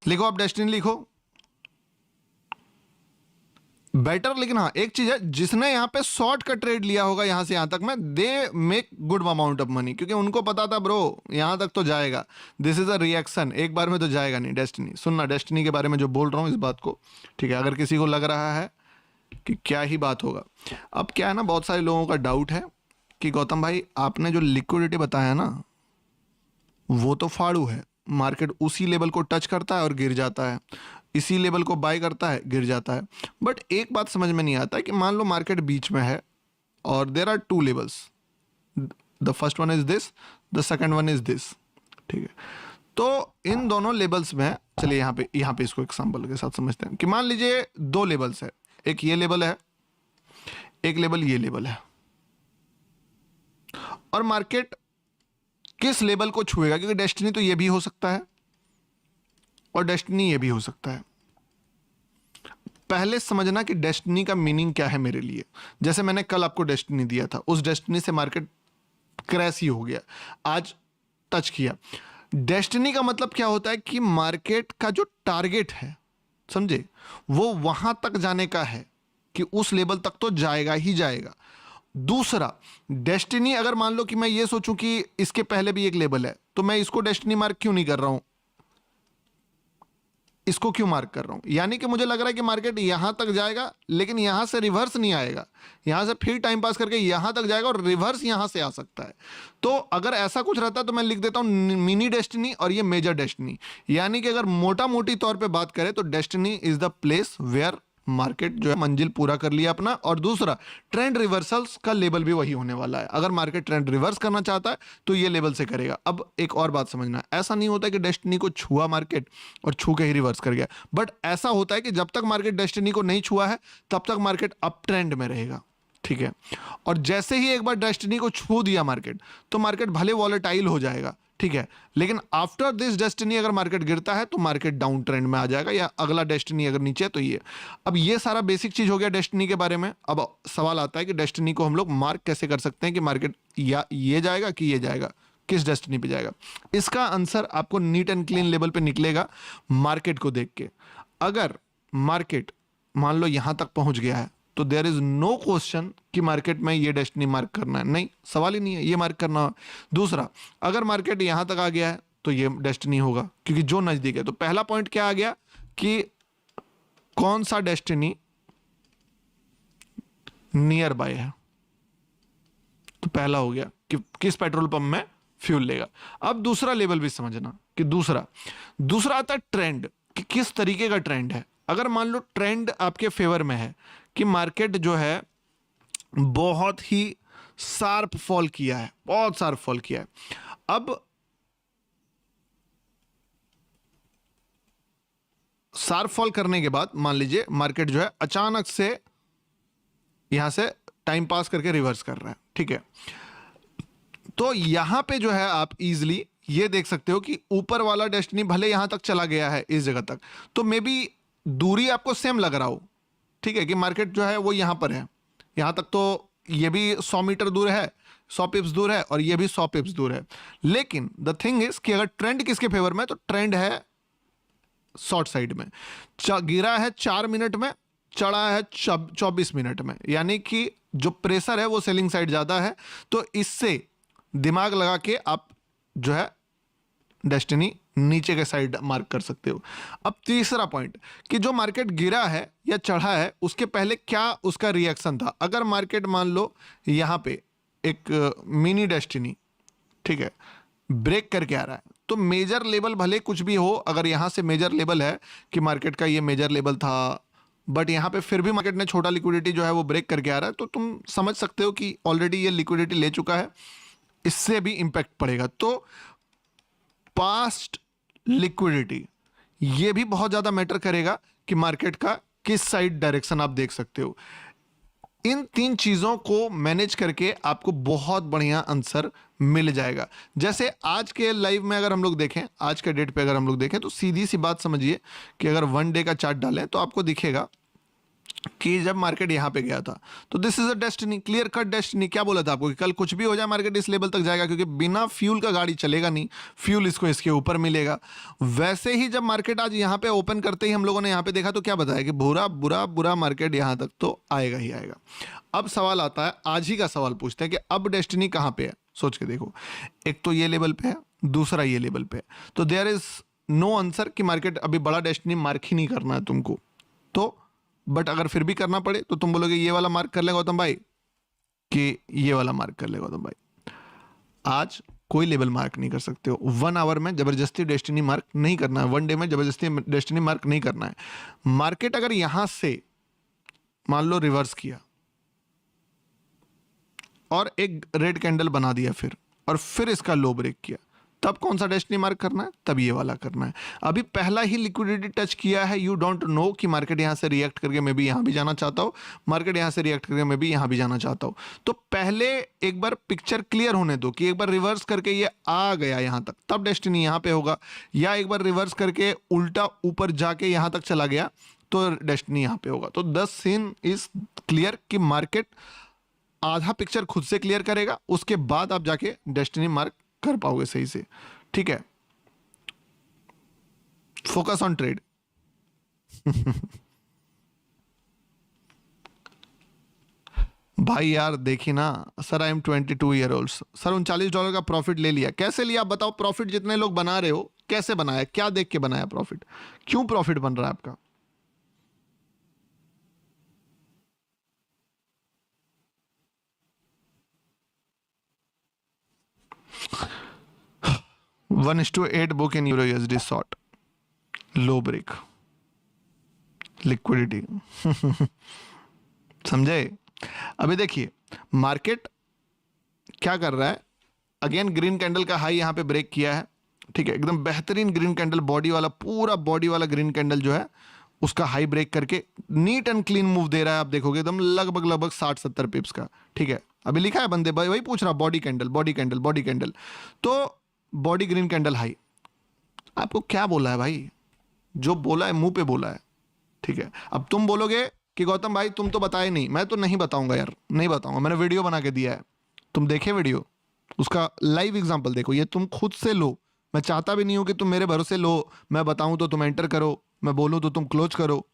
लिखो, आप डेस्टिनी लिखो बेटर। लेकिन हाँ एक चीज है, जिसने यहाँ पे शॉर्ट का ट्रेड लिया होगा यहाँ से यहाँ तक में, they make good amount of money, क्योंकि उनको पता था ब्रो यहाँ तक तो जाएगा, दिस इज अ रिएक्शन, एक बार में तो जाएगा नहीं। डेस्टिनी सुनना, डेस्टिनी के बारे में जो बोल रहा हूँ इस बात को, ठीक है। अगर किसी को लग रहा है कि क्या ही बात होगा, अब क्या है ना, बहुत सारे लोगों का डाउट है कि गौतम भाई आपने जो लिक्विडिटी बताया ना वो तो फाड़ू है, मार्केट उसी लेवल को टच करता है और गिर जाता है, इसी लेवल को बाय करता है गिर जाता है। बट एक बात समझ में नहीं आता है कि मान लो मार्केट बीच में है और there are two levels, the first one is this, the second one is this, ठीक है। तो इन दोनों लेवल्स में, चलिए यहाँ पे इसको एग्जांपल के साथ समझते हैं कि मान लीजिए दो लेवल्स है, एक ये लेवल है, एक लेवल ये लेवल है, और मार्केट किस लेवल को छुएगा, क्योंकि डेस्टिनी तो ये भी हो सकता है और डेस्टिनी ये भी हो सकता है। पहले समझना कि डेस्टिनी का मीनिंग क्या है मेरे लिए। जैसे मैंने कल आपको डेस्टिनी दिया था, उस डेस्टिनी से मार्केट क्रैश ही हो गया, आज टच किया। डेस्टिनी का मतलब क्या होता है कि मार्केट का जो टारगेट है, समझे, वो वहां तक जाने का है कि उस लेवल तक तो जाएगा ही जाएगा। दूसरा, डेस्टिनी अगर मान लो कि मैं ये सोचूं कि इसके पहले भी एक लेवल है, तो मैं इसको डेस्टिनी मार्क क्यों नहीं कर रहा हूं, इसको क्यों मार्क कर रहा हूं, यानी कि मुझे लग रहा है कि मार्केट यहां तक जाएगा लेकिन यहां से रिवर्स नहीं आएगा, यहां से फिर टाइम पास करके यहां तक जाएगा और रिवर्स यहां से आ सकता है। तो अगर ऐसा कुछ रहता है तो मैं लिख देता हूं मिनी डेस्टिनी और ये मेजर डेस्टिनी। यानी कि अगर मोटा मोटी तौर पे बात करें तो destiny is the place where market जो है मंजिल पूरा कर लिया अपना, और दूसरा ट्रेंड रिवर्सल्स का लेवल भी वही होने वाला है। अगर मार्केट ट्रेंड रिवर्स करना चाहता है तो ये लेवल से करेगा। अब एक और बात समझना, ऐसा नहीं होता कि डेस्टिनी को छुआ मार्केट और छू के ही रिवर्स कर गया, बट ऐसा होता है कि जब तक मार्केट डेस्टिनी को नहीं छुआ है तब तक मार्केट अप ट्रेंड में रहेगा, ठीक है। और जैसे ही एक बार डेस्टिनी को छू दिया मार्केट, तो मार्केट भले वॉलेटाइल हो जाएगा, ठीक है, लेकिन आफ्टर दिस डेस्टिनी अगर मार्केट गिरता है तो मार्केट डाउन ट्रेंड में आ जाएगा, या अगला डेस्टिनी अगर नीचे है तो ये। अब ये सारा बेसिक चीज हो गया डेस्टिनी के बारे में। अब सवाल आता है कि डेस्टिनी को हम लोग मार्क कैसे कर सकते हैं कि मार्केट या ये जाएगा कि ये जाएगा, किस डेस्टिनी पे जाएगा। इसका आंसर आपको नीट एंड क्लीन लेवल पे निकलेगा मार्केट को देख के। अगर मार्केट मान लो यहां तक पहुंच गया है तो देयर इज नो क्वेश्चन कि मार्केट में ये डेस्टिनी मार्क करना है, नहीं, सवाल ही नहीं है, ये मार्क करना। दूसरा, अगर मार्केट यहां तक आ गया है तो ये डेस्टिनी होगा, क्योंकि जो नजदीक है। तो पहला पॉइंट क्या आ गया कि कौन सा डेस्टिनी नियर बाय है, तो पहला हो गया कि किस पेट्रोल पंप में फ्यूल लेगा। अब दूसरा लेवल भी समझना कि दूसरा आता है ट्रेंड, कि किस तरीके का ट्रेंड है। अगर मान लो ट्रेंड आपके फेवर में है कि मार्केट जो है बहुत ही शार्प फॉल किया है, बहुत शार्प फॉल किया है, अब शार्प फॉल करने के बाद मान लीजिए मार्केट जो है अचानक से यहां से टाइम पास करके रिवर्स कर रहा है, ठीक है। तो यहां पे जो है आप इजीली ये देख सकते हो कि ऊपर वाला डेस्टिनी भले यहां तक चला गया है इस जगह तक, तो मे बी दूरी आपको सेम लग रहा हो, ठीक है, कि मार्केट जो है वो यहां पर है, यहां तक तो ये भी 100 मीटर दूर है, 100 पिप्स दूर है, और ये भी 100 पिप्स दूर है। लेकिन द थिंग इज कि अगर ट्रेंड किसके फेवर में, तो ट्रेंड है शॉर्ट साइड में। गिरा है 4 मिनट में, चढ़ा है 24 मिनट में, यानी कि जो प्रेशर है वो सेलिंग साइड ज्यादा है। तो इससे दिमाग लगा के आप जो है डेस्टिनी नीचे के साइड मार्क कर सकते हो। अब तीसरा पॉइंट कि जो मार्केट गिरा है या चढ़ा है उसके पहले क्या उसका रिएक्शन था। अगर मार्केट मान लो यहां पे एक मिनी डेस्टिनी, ठीक है, ब्रेक करके आ रहा है, तो मेजर लेवल भले कुछ भी हो, अगर यहां से मेजर लेवल है कि मार्केट का ये मेजर लेवल था, बट यहां पे फिर भी मार्केट ने छोटा लिक्विडिटी जो है वो ब्रेक करके आ रहा है, तो तुम समझ सकते हो कि ऑलरेडी ये लिक्विडिटी ले चुका है, इससे भी इंपैक्ट पड़ेगा। तो पास्ट लिक्विडिटी ये भी बहुत ज्यादा मैटर करेगा कि मार्केट का किस साइड डायरेक्शन आप देख सकते हो। इन 3 चीजों को मैनेज करके आपको बहुत बढ़िया आंसर मिल जाएगा। जैसे आज के लाइव में अगर हम लोग देखें, आज के डेट पे अगर हम लोग देखें, तो सीधी सी बात समझिए कि अगर 1 डे का चार्ट डालें तो आपको दिखेगा कि जब मार्केट यहाँ पे गया था तो this is a destiny, clear cut destiny. क्या बोला था आपको कि कल कुछ भी हो जाए मार्केट इस लेवल तक जाएगा, क्योंकि बिना फ्यूल का गाड़ी चलेगा नहीं, फ्यूल इसको इसके ऊपर मिलेगा। वैसे ही जब मार्केट आज यहाँ पे ओपन करते ही हम लोगों ने यहाँ पे देखा तो क्या बताया कि बुरा बुरा बुरा मार्केट यहाँ तक तो आएगा ही आएगा। अब सवाल आता है, आज ही का सवाल पूछते हैं कि अब डेस्टिनी कहाँ पे है। सोच के देखो, एक तो ये लेवल पे है, दूसरा ये लेवल पे है, तो देयर इज नो आंसर कि मार्केट अभी बड़ा डेस्टिनी मार्क ही नहीं करना है तुमको। तो बट अगर फिर भी करना पड़े तो तुम बोलोगे ये वाला मार्क कर ले गौतम भाई, कि ये वाला मार्क कर ले गौतम भाई। आज कोई लेवल मार्क नहीं कर सकते हो। 1 आवर में जबरदस्ती डेस्टिनी मार्क नहीं करना है, 1 डे में जबरदस्ती डेस्टिनी मार्क नहीं करना है। मार्केट अगर यहां से मान लो रिवर्स किया और एक रेड कैंडल बना दिया और फिर इसका लो ब्रेक किया, तब कौन सा डेस्टिनी मार्क करना है? तब ये वाला करना है। अभी पहला ही लिक्विडिटी टच किया है, यू डोंट नो कि मार्केट यहां से रिएक्ट करके मैं भी यहां भी जाना चाहता हूं, मार्केट यहां से रिएक्ट करके मैं भी यहां भी जाना चाहता हूं। तो पहले एक बार पिक्चर क्लियर होने दो कि एक बार रिवर्स करके ये आ गया यहां तक, तब डेस्टिनी यहां पे होगा, या एक बार रिवर्स करके उल्टा ऊपर जाके यहां तक चला गया तो डेस्टिनी यहां पे होगा। तो द सीन इज क्लियर कि मार्केट आधा पिक्चर खुद से क्लियर करेगा, उसके बाद आप जाके डेस्टिनी मार्क कर पाओगे सही से। ठीक है, फोकस ऑन ट्रेड। भाई यार देखिए ना sir, I am 22 year old sir, $39 का प्रॉफिट ले लिया। कैसे लिया बताओ? प्रॉफिट जितने लोग बना रहे हो कैसे बनाया, क्या देख के बनाया प्रॉफिट, क्यों प्रॉफिट बन रहा है आपका? One is to 8 book in euro USD short, low break, liquidity. समझे? अभी देखिए मार्केट क्या कर रहा है, अगेन ग्रीन कैंडल का हाई यहां पे ब्रेक किया है। ठीक है, एकदम बेहतरीन ग्रीन कैंडल, बॉडी वाला, पूरा बॉडी वाला ग्रीन कैंडल जो है उसका हाई ब्रेक करके नीट एंड क्लीन मूव दे रहा है। आप देखोगे एकदम लगभग लगभग 60-70 पिप्स का। ठीक है, अभी लिखा है बंदे भाई, वही पूछ रहा, body candle body candle body candle, तो बॉडी ग्रीन कैंडल हाई। आपको क्या बोला है भाई? जो बोला है मुंह पे बोला है। ठीक है, अब तुम बोलोगे कि गौतम भाई तुम तो बताए नहीं। मैं तो नहीं बताऊंगा यार, नहीं बताऊंगा, मैंने वीडियो बना के दिया है, तुम देखे वीडियो, उसका लाइव एग्जांपल देखो, ये तुम खुद से लो। मैं चाहता भी नहीं हूं कि तुम मेरे भरोसे लो, मैं बताऊं तो तुम एंटर करो, मैं बोलूं तो तुम क्लोज करो।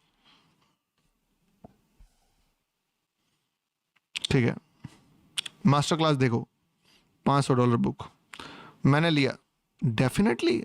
ठीक है, मास्टर क्लास देखो, $500 बुक मैंने लिया, डेफिनेटली